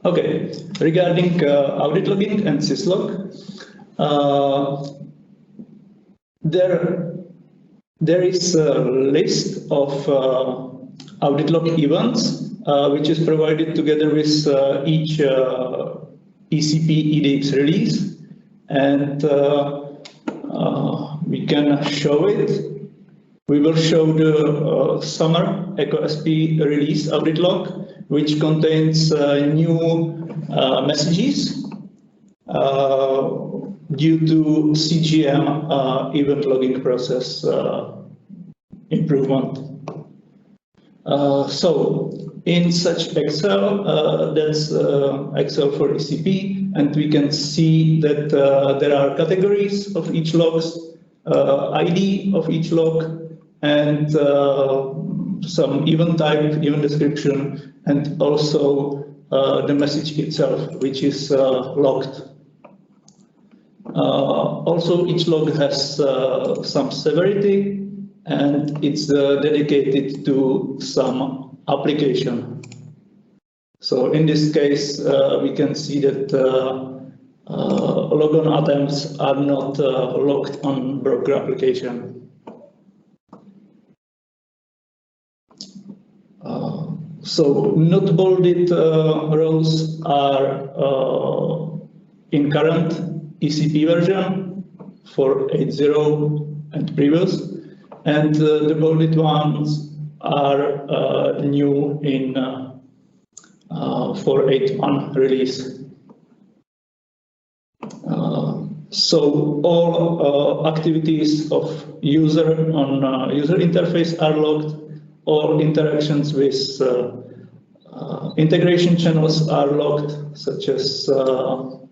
Okay, regarding audit logging and Syslog, there is a list of audit log events which is provided together with each ECP EDX release, and we can show it. We will show the summer EcoSP release audit log, which contains new messages due to CGM event logging process improvement. So in such Excel, that's Excel for ECP, and we can see that there are categories of each logs, ID of each log, and some event type, event description, and also the message itself, which is logged. Also, each log has some severity, and it's dedicated to some application. So in this case, we can see that logon attempts are not logged on broker application. So not bolded rows are in current ECP version 4.8.0 and previous, and the bolded ones are new in 4.8.1 release. So all activities of user on user interface are logged. All interactions with integration channels are logged, such as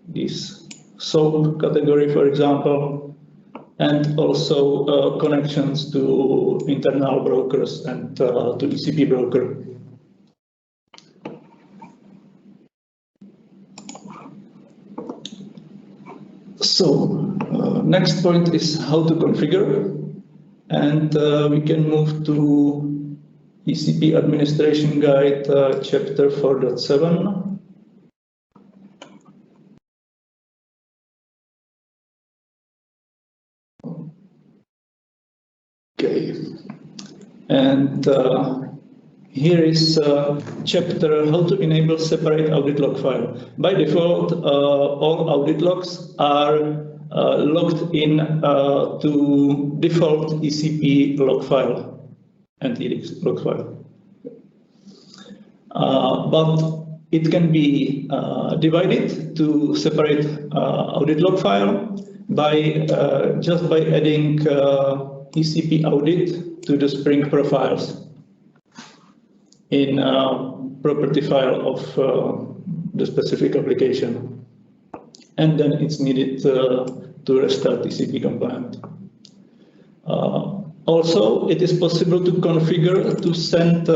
this SOAP category, for example, and also connections to internal brokers and to ECP broker. So next point is how to configure, and we can move to ECP Administration Guide, Chapter 4.7. Okay, and here is chapter how to enable separate audit log file. By default, all audit logs are logged in to default ECP log file and EDX log file. But it can be divided to separate audit log file by just by adding ECP audit to the Spring profiles in property file of the specific application, and then it's needed to restart ECP compliant. Also, it is possible to configure to send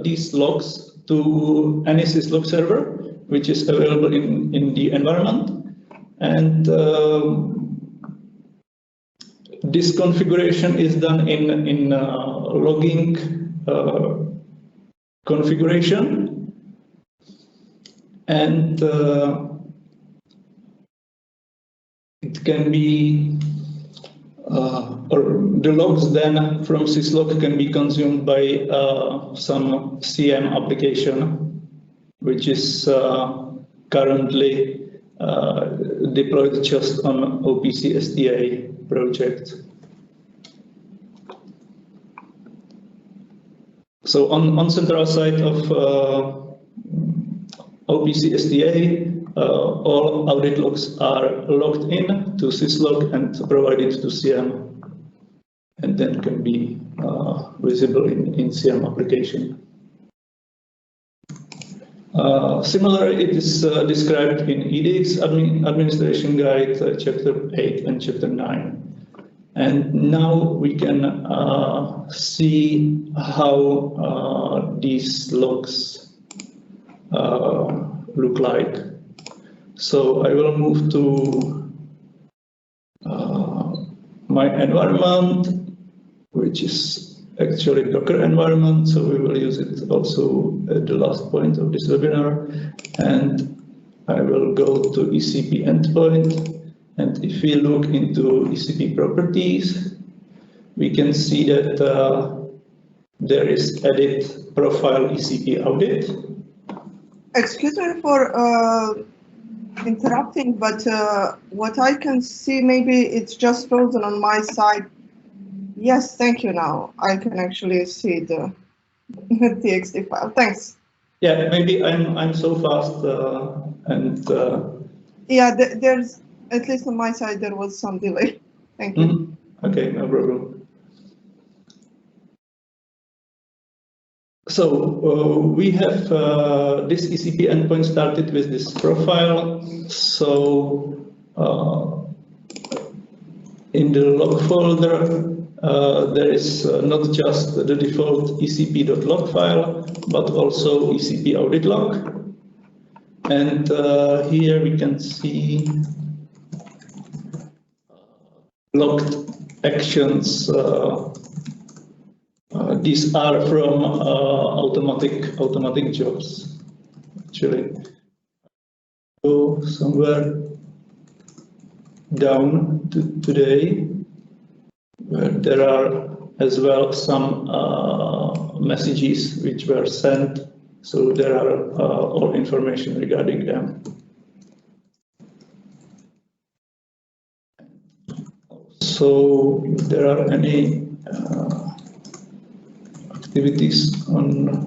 these logs to any Syslog server, which is available in the environment. And this configuration is done in logging configuration. And it can be or the logs then from Syslog can be consumed by some CM application, which is currently deployed just on OPC STA project. So on central side of OPC STA, all audit logs are logged in to Syslog and provided to CM, and then can be visible in CM application. Similarly, it is described in EDX Administration Guide, Chapter 8 and Chapter 9. And now we can see how these logs look like. So I will move to my environment, which is actually Docker environment. So we will use it also at the last point of this webinar. And I will go to ECP endpoint, and if we look into ECP properties, we can see that there is edit profile ECP audit. Excuse me for interrupting, but what I can see, maybe it's just frozen on my side. Yes, thank you. Now I can actually see the TXT file. Thanks. Yeah, maybe I'm so fast and. Yeah, there's, at least on my side, there was some delay. Thank you. Okay, no problem. So we have this ECP endpoint started with this profile. So in the log folder, there is not just the default ecp.log file, but also ECP audit log. And here we can see logged actions. These are from automatic jobs. Actually, go somewhere down to today, where there are as well some messages which were sent. So there are all information regarding them. So if there are any activities on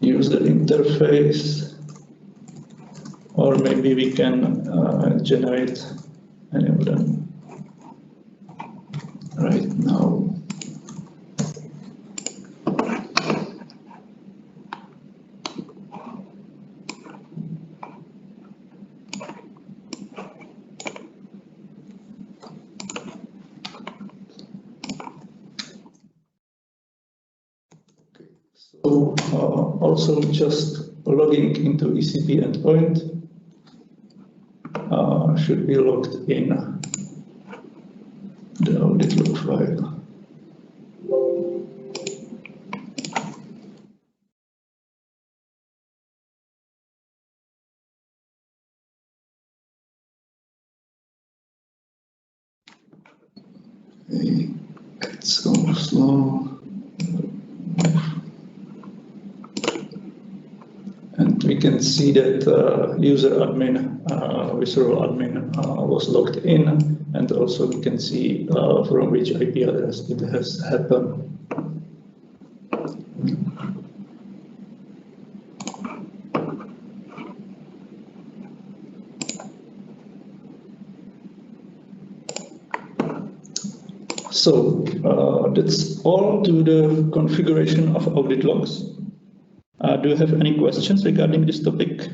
user interface, or maybe we can generate any of them right now. So also just logging into ECP endpoint should be logged in the audit log file. Okay, it's so slow. And we can see that user admin, visceral admin was logged in, and also we can see from which IP address it has happened. So that's all to the configuration of audit logs. Do you have any questions regarding this topic?